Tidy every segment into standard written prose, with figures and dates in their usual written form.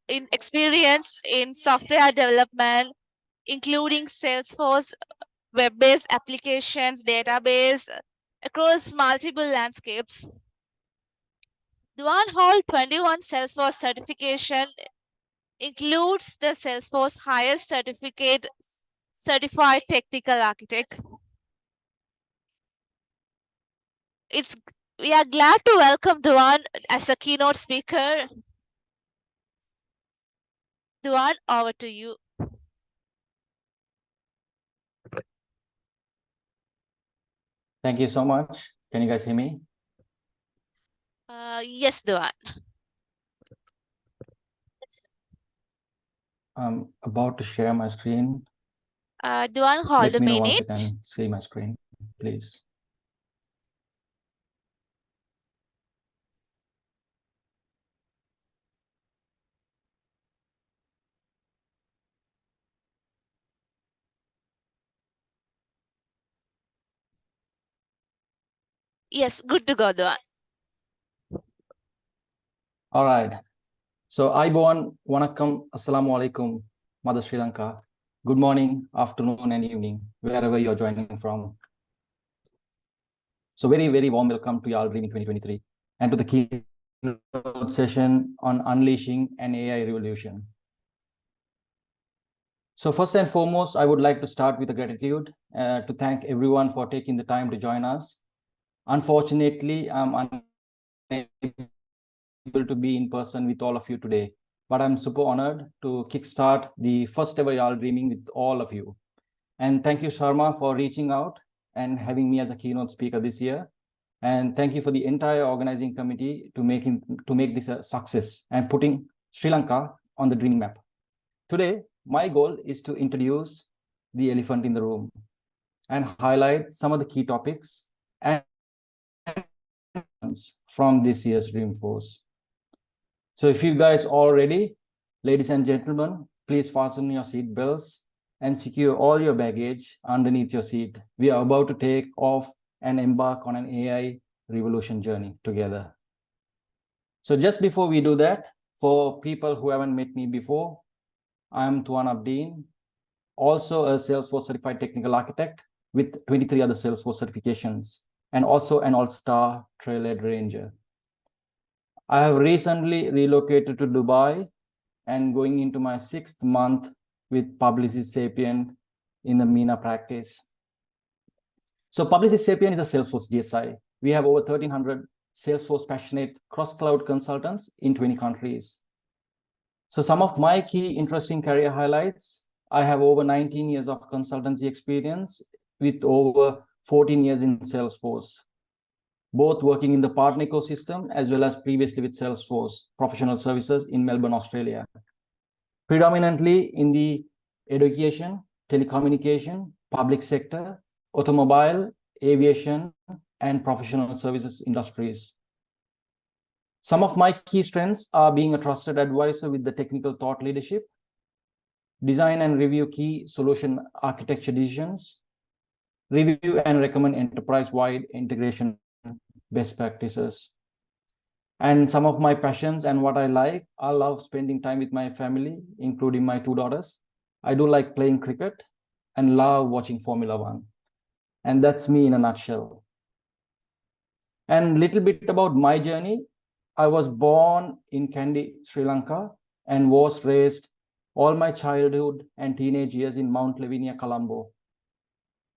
in experience in software development, including Salesforce, web-based applications, database across multiple landscapes. Tuan Hall 21 Salesforce certification includes the Salesforce highest certificate, certified technical architect. We are glad to welcome Tuan as a keynote speaker. Tuan, over to you. Thank you so much. Can you guys hear me? Yes, Tuan. I'm about to share my screen. Tuan, hold Let a me know once you minute. can see my screen, please. Yes, good to go, Tuan. All right. So, Aiboan, Wanakkam, Assalamu alaikum, Mother Sri Lanka. Good morning, afternoon, and evening, wherever you're joining from. So, very, very warm welcome to Yarl Dreamin 2023 and to the keynote session on unleashing an AI revolution. So, first and foremost, I would like to start with a gratitude to thank everyone for taking the time to join us. Unfortunately, I'm unable to be in person with all of you today, but I'm super honored to kickstart the first ever Yarl Dreaming with all of you. And thank you, Sharma, for reaching out and having me as a keynote speaker this year. And thank you for the entire organizing committee to make this a success and putting Sri Lanka on the dreaming map. Today, my goal is to introduce the elephant in the room and highlight some of the key topics and from this year's Dreamforce. So if you guys all ready, ladies and gentlemen, please fasten your seat belts and secure all your baggage underneath your seat. We are about to take off and embark on an AI revolution journey together. So just before we do that, for people who haven't met me before, I'm Tuan Abdeen, also a Salesforce certified technical architect with 23 other Salesforce certifications, and also an all-star trailhead ranger. I have recently relocated to Dubai and going into my 6th month with Publicis Sapient in the MENA practice. So Publicis Sapient is a Salesforce GSI. We have over 1,300 Salesforce passionate cross-cloud consultants in 20 countries. So some of my key interesting career highlights: I have over 19 years of consultancy experience with over 14 years in Salesforce, both working in the partner ecosystem as well as previously with Salesforce professional services in Melbourne, Australia, predominantly in the education, telecommunication, public sector, automobile, aviation, and professional services industries. Some of my key strengths are being a trusted advisor with the technical thought leadership, design and review key solution architecture decisions, review and recommend enterprise-wide integration best practices. And some of my passions and what I like, I love spending time with my family, including my 2 daughters. I do like playing cricket and love watching Formula One. And that's me in a nutshell. And a little bit about my journey. I was born in Kandy, Sri Lanka, and was raised all my childhood and teenage years in Mount Lavinia, Colombo.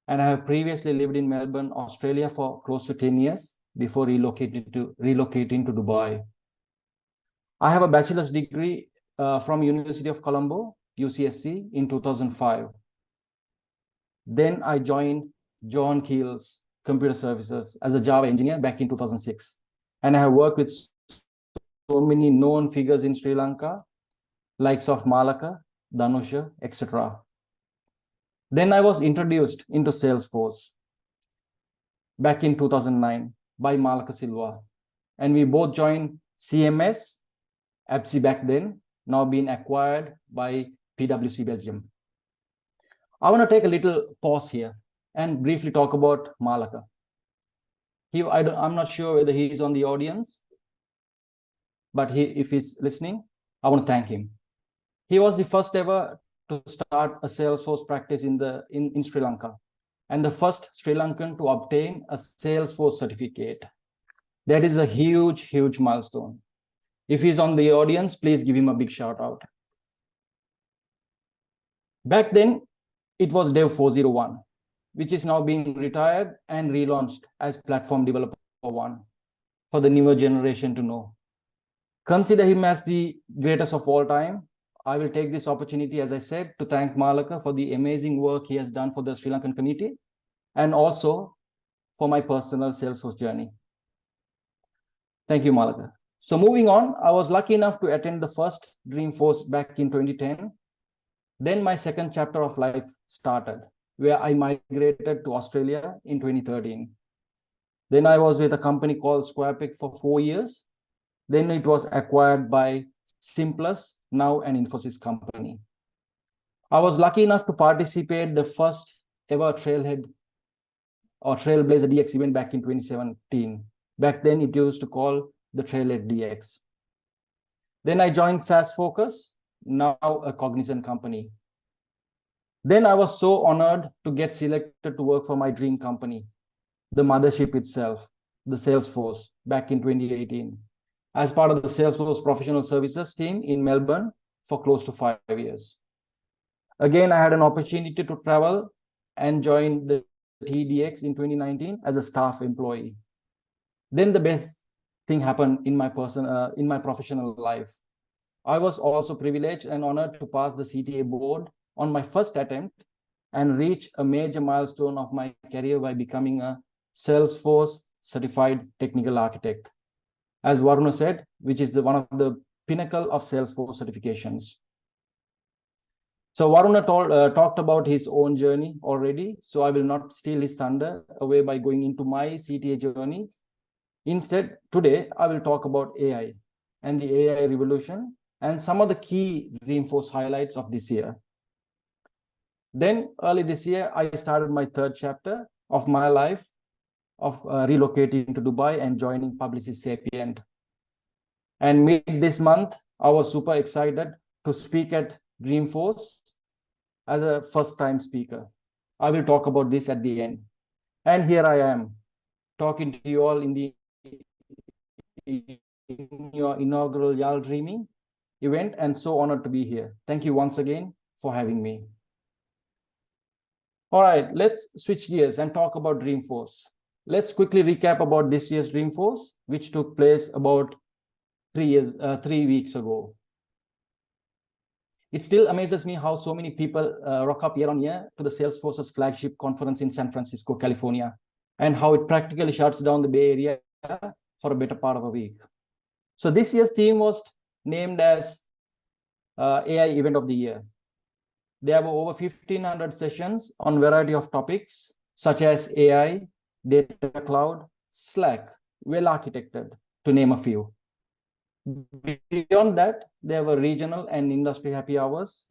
And I have previously lived in Melbourne, Australia for close to 10 years before relocating to Dubai. I have a bachelor's degree from University of Colombo, UCSC, in 2005. Then I joined John Keel's Computer Services as a Java engineer back in 2006. And I have worked with so many known figures in Sri Lanka, likes of Malaka, Danusha, etc. Then I was introduced into Salesforce back in 2009 by Malaka Silva. And we both joined CMS, APSI back then, now being acquired by PwC Belgium. I want to take a little pause here and briefly talk about Malaka. I'm not sure whether he is on the audience, but if he's listening, I want to thank him. He was the first ever to start a Salesforce practice in Sri Lanka, and the first Sri Lankan to obtain a Salesforce certificate. That is a huge, huge milestone. If he's on the audience, please give him a big shout out. Back then, it was Dev 401, which is now being retired and relaunched as Platform Developer 1 for the newer generation to know. Consider him as the greatest of all time. I will take this opportunity, as I said, to thank Malaka for the amazing work he has done for the Sri Lankan community and also for my personal Salesforce journey. Thank you, Malaka. So moving on, I was lucky enough to attend the first Dreamforce back in 2010. Then my second chapter of life started, where I migrated to Australia in 2013. Then I was with a company called SquarePeg for 4 years. Then it was acquired by Simplus, now an Infosys company. I was lucky enough to participate the first ever Trailhead or Trailblazer DX event back in 2017. Back then it used to call the Trailhead DX. Then I joined SaaS Focus, now a Cognizant company. Then I was so honored to get selected to work for my dream company, the mothership itself, the Salesforce, back in 2018, as part of the Salesforce professional services team in Melbourne for close to 5 years. Again, I had an opportunity to travel and join the TDX in 2019 as a staff employee. Then the best thing happened in my professional life. I was also privileged and honored to pass the CTA board on my first attempt and reach a major milestone of my career by becoming a Salesforce certified technical architect, as Varuna said, which is one of the pinnacle of Salesforce certifications. So Varuna talked about his own journey already, so I will not steal his thunder away by going into my CTA journey. Instead, today, I will talk about AI and the AI revolution and some of the key Dreamforce highlights of this year. Then early this year, I started my third chapter of my life of relocating to Dubai and joining Publicis Sapient. And mid this month, I was super excited to speak at Dreamforce as a first-time speaker. I will talk about this at the end. And here I am, talking to you all in your inaugural Yarl Dreamin event, and so honored to be here. Thank you once again for having me. All right, let's switch gears and talk about Dreamforce. Let's quickly recap about this year's Dreamforce, which took place about 3 weeks ago. It still amazes me how so many people rock up year on year to the Salesforce's flagship conference in San Francisco, California, and how it practically shuts down the Bay Area for a better part of a week. So this year's theme was named as AI Event of the Year. There were over 1,500 sessions on a variety of topics, such as AI, data cloud, Slack, well architected, to name a few. Beyond that, there were regional and industry happy hours,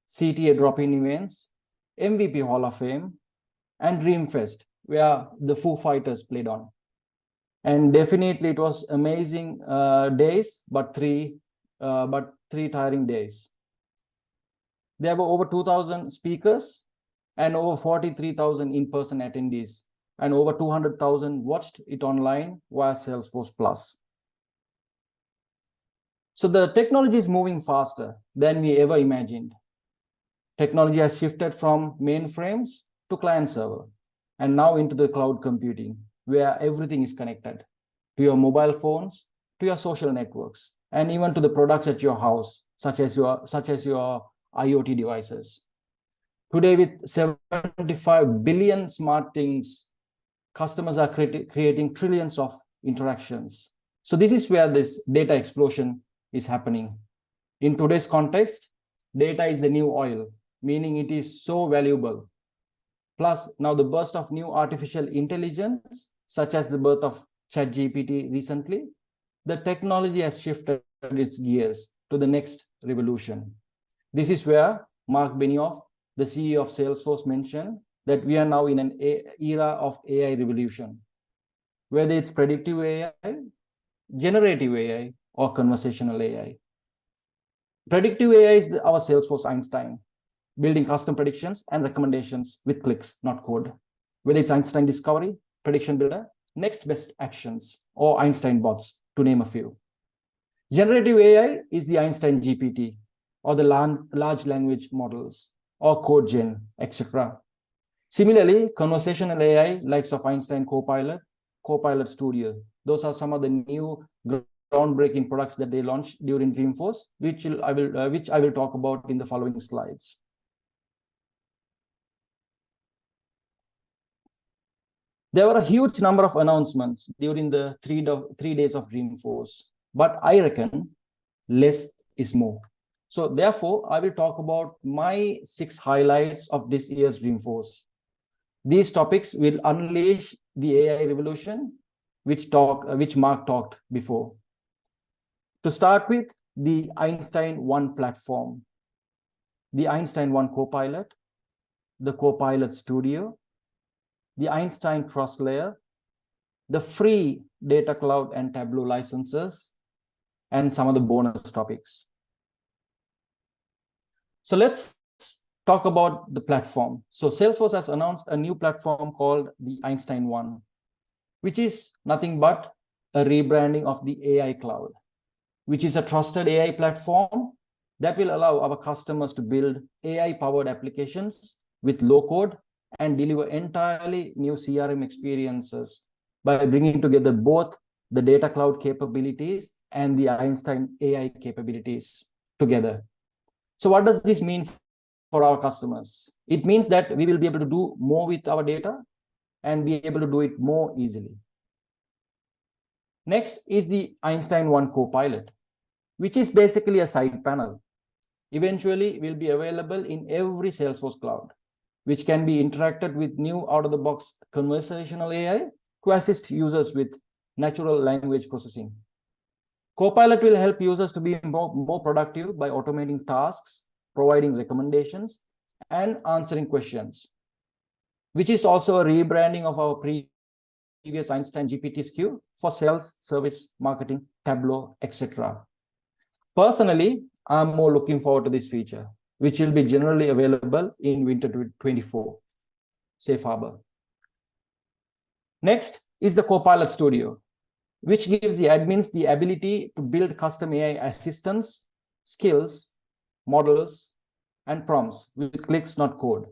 CTA drop-in events, MVP Hall of Fame, and Dreamfest, where the Foo Fighters played on. And definitely it was amazing days, but three tiring days. There were over 2,000 speakers and over 43,000 in-person attendees, and over 200,000 watched it online via Salesforce Plus. So the technology is moving faster than we ever imagined. Technology has shifted from mainframes to client server, and now into the cloud computing, where everything is connected to your mobile phones, to your social networks, and even to the products at your house, such as your IoT devices. Today, with 75 billion smart things, customers are creating trillions of interactions. So this is where this data explosion is happening. In today's context, data is the new oil, meaning it is so valuable. Plus, now the burst of new artificial intelligence, such as the birth of ChatGPT recently, the technology has shifted its gears to the next revolution. This is where Mark Benioff, the CEO of Salesforce, mentioned that we are now in an era of AI revolution, whether it's predictive AI, generative AI, or conversational AI. Predictive AI is our Salesforce Einstein, building custom predictions and recommendations with clicks, not code. Whether it's Einstein Discovery, Prediction Builder, Next Best Actions, or Einstein Bots, to name a few. Generative AI is the Einstein GPT, or the large language models, or code gen, etc. Similarly, conversational AI, likes of Einstein Copilot, Copilot Studio, those are some of the new groundbreaking products that they launched during Dreamforce, which I will talk about in the following slides. There were a huge number of announcements during the 3 days of Dreamforce, but I reckon less is more. So therefore, I will talk about my 6 highlights of this year's Dreamforce. These topics will unleash the AI revolution, which Mark talked before. To start with, the Einstein One platform, the Einstein One Copilot, the Copilot Studio, the Einstein Trust Layer, the free Data Cloud and Tableau licenses, and some of the bonus topics. So let's talk about the platform. So Salesforce has announced a new platform called the Einstein One, which is nothing but a rebranding of the AI Cloud, which is a trusted AI platform that will allow our customers to build AI-powered applications with low code and deliver entirely new CRM experiences by bringing together both the Data Cloud capabilities and the Einstein AI capabilities together. So what does this mean for our customers? It means that we will be able to do more with our data and be able to do it more easily. Next is the Einstein One Copilot, which is basically a side panel. Eventually will be available in every Salesforce cloud, which can be interacted with new out-of-the-box conversational AI to assist users with natural language processing. Copilot will help users to be more productive by automating tasks, providing recommendations, and answering questions, which is also a rebranding of our previous Einstein GPT SKU for sales, service, marketing, Tableau, etc. Personally, I'm more looking forward to this feature, which will be generally available in winter 2024, safe harbor. Next is the Copilot Studio, which gives the admins the ability to build custom AI assistants, skills, models, and prompts with clicks, not code,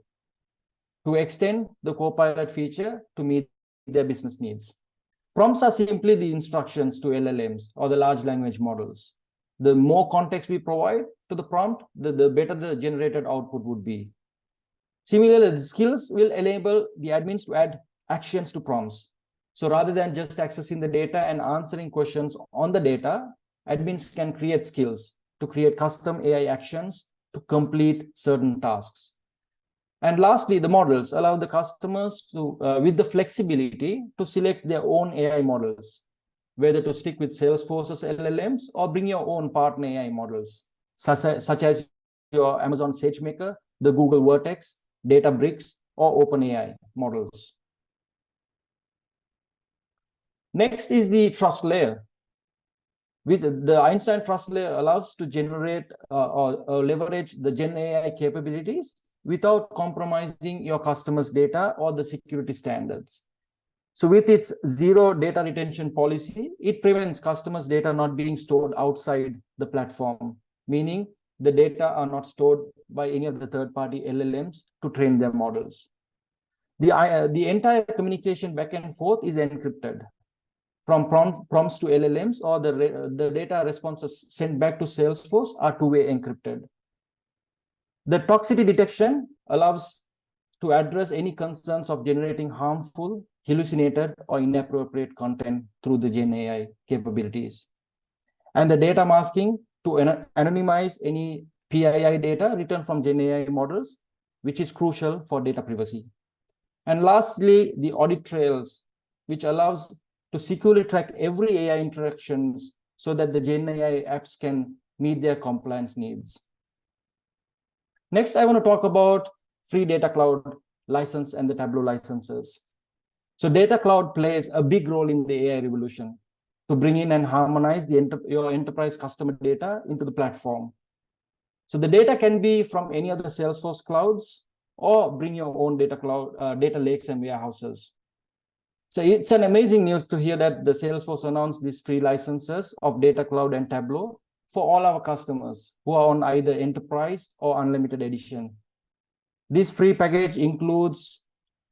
to extend the Copilot feature to meet their business needs. Prompts are simply the instructions to LLMs or the large language models. The more context we provide to the prompt, the better the generated output would be. Similarly, the skills will enable the admins to add actions to prompts. So rather than just accessing the data and answering questions on the data, admins can create skills to create custom AI actions to complete certain tasks. And lastly, the models allow the customers to, with the flexibility to select their own AI models, whether to stick with Salesforce's LLMs or bring your own partner AI models, such as your Amazon SageMaker, the Google Vertex, Databricks, or OpenAI models. Next is the trust layer. With the Einstein trust layer allows to generate or leverage the Gen AI capabilities without compromising your customers' data or the security standards. So with its zero data retention policy, it prevents customers' data not being stored outside the platform, meaning the data are not stored by any of the third-party LLMs to train their models. The entire communication back and forth is encrypted. From prompts to LLMs or the data responses sent back to Salesforce are two-way encrypted. The toxicity detection allows to address any concerns of generating harmful, hallucinated, or inappropriate content through the Gen AI capabilities. And the data masking to anonymize any PII data returned from Gen AI models, which is crucial for data privacy. And lastly, the audit trails, which allows to securely track every AI interactions so that the Gen AI apps can meet their compliance needs. Next, I want to talk about free Data Cloud license and the Tableau licenses. So Data Cloud plays a big role in the AI revolution to bring in and harmonize your enterprise customer data into the platform. So the data can be from any other Salesforce clouds, or bring your own data lakes and warehouses. So it's an amazing news to hear that the Salesforce announced these free licenses of Data Cloud and Tableau for all our customers who are on either enterprise or unlimited edition. This free package includes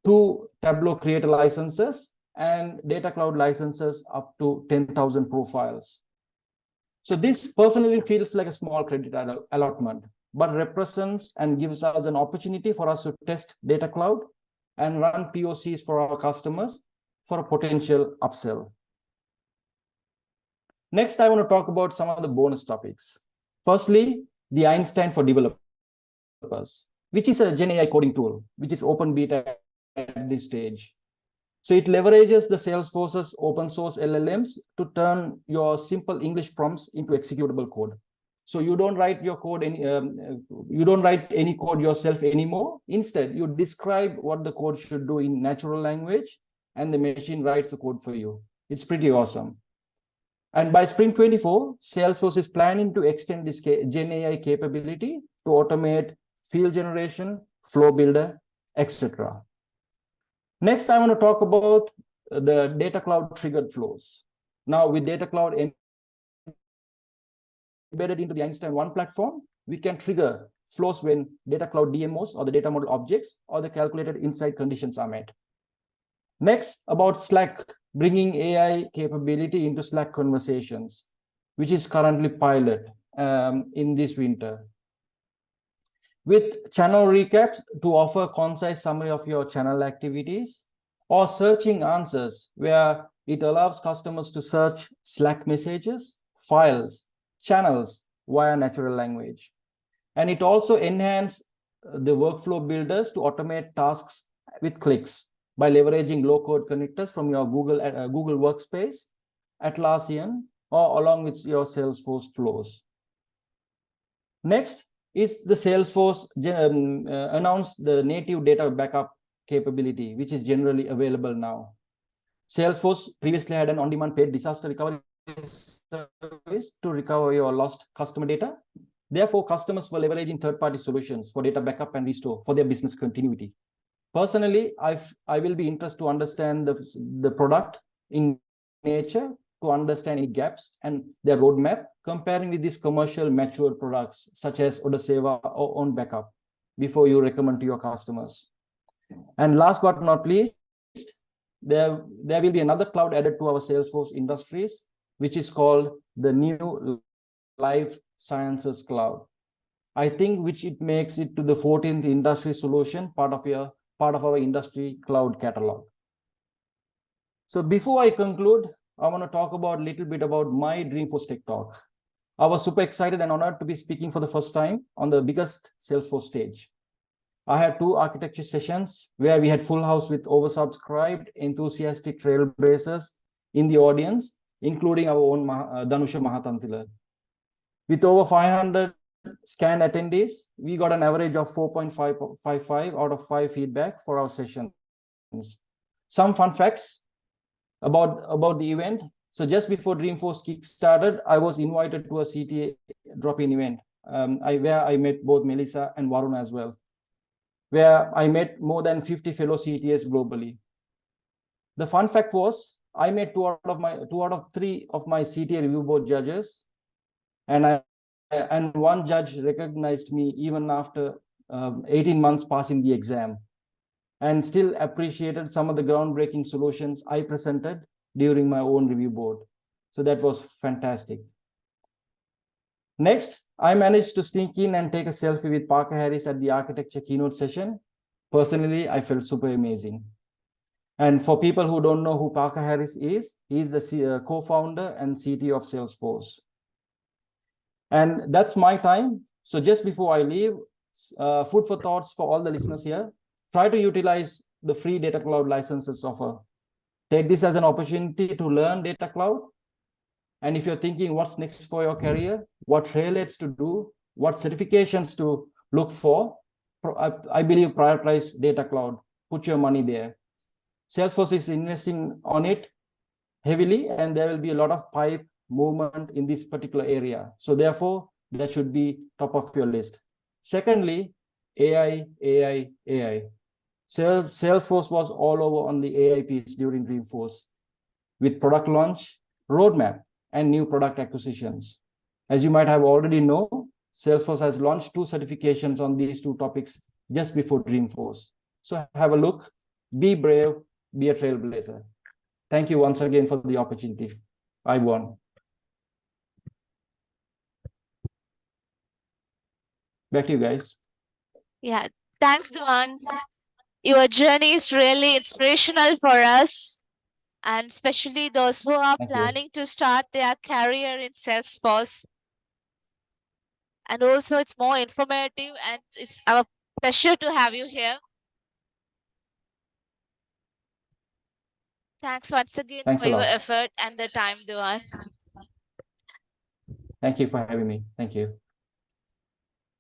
2 Tableau creator licenses and Data Cloud licenses up to 10,000 profiles. So this personally feels like a small credit allotment, but represents and gives us an opportunity for us to test Data Cloud and run POCs for our customers for a potential upsell. Next, I want to talk about some of the bonus topics. Firstly, the Einstein for developers, which is a Gen AI coding tool, which is open beta at this stage. So it leverages the Salesforce's open source LLMs to turn your simple English prompts into executable code. So you don't write your code you don't write any code yourself anymore. Instead, you describe what the code should do in natural language, and the machine writes the code for you. It's pretty awesome. And by Spring 24, Salesforce is planning to extend this Gen AI capability to automate field generation, flow builder, etc. Next, I want to talk about the Data Cloud triggered flows. Now, with Data Cloud embedded into the Einstein 1 platform, we can trigger flows when Data Cloud DMOs, or the data model objects, or the calculated insight conditions are met. Next, about Slack, bringing AI capability into Slack conversations, which is currently pilot in this winter. With channel recaps to offer concise summary of your channel activities, or searching answers, where it allows customers to search Slack messages, files, channels via natural language. And it also enhances the workflow builders to automate tasks with clicks by leveraging low-code connectors from your Google Workspace, Atlassian, or along with your Salesforce flows. Next is the Salesforce announced the native data backup capability, which is generally available now. Salesforce previously had an on-demand paid disaster recovery service to recover your lost customer data. Therefore, customers were leveraging third-party solutions for data backup and restore for their business continuity. Personally, I will be interested to understand the product in nature, to understand any gaps and their roadmap, comparing with these commercial mature products such as Odaseva or Own Backup before you recommend to your customers. And last but not least, there will be another cloud added to our Salesforce industries, which is called the new Life Sciences Cloud. I think which it makes it to the 14th industry solution, part of our industry cloud catalog. So before I conclude, I want to talk about a little bit about my Dreamforce Tech Talk. I was super excited and honored to be speaking for the first time on the biggest Salesforce stage. I had 2 architecture sessions where we had full house with oversubscribed, enthusiastic trailblazers in the audience, including our own Dhanusha Mahatantila. With over 500 scan attendees, we got an average of 4.55 out of 5 feedback for our sessions. Some fun facts about the event. So just before Dreamforce Kick started, I was invited to a CTA drop-in event where I met both Melissa and Varun as well, where I met more than 50 fellow CTAs globally. The fun fact was I met 2 out of 3 of my CTA review board judges, and one judge recognized me even after 18 months passing the exam, and still appreciated some of the groundbreaking solutions I presented during my own review board. So that was fantastic. Next, I managed to sneak in and take a selfie with Parker Harris at the architecture keynote session. Personally, I felt super amazing. And for people who don't know who Parker Harris is, he's the co-founder and CTO of Salesforce. And that's my time. So just before I leave, food for thoughts for all the listeners here. Try to utilize the free Data Cloud licenses offer. Take this as an opportunity to learn Data Cloud. And if you're thinking what's next for your career, what trailheads to do, what certifications to look for, I believe prioritize Data Cloud. Put your money there. Salesforce is investing on it heavily, and there will be a lot of pipe movement in this particular area. So therefore, that should be top of your list. Secondly, AI. Salesforce was all over on the AI piece during Dreamforce with product launch, roadmap, and new product acquisitions. As you might have already know, Salesforce has launched 2 certifications on these 2 topics just before Dreamforce. So have a look, be brave, be a trailblazer. Thank you once again for the opportunity. I won. Back to you guys. Yeah, thanks, Tuan. Your journey is really inspirational for us, and especially those who are planning to start their career in Salesforce. And also, it's more informative, and it's our pleasure to have you here. Thanks once again for your effort and the time, Tuan. Thank you for having me. Thank you.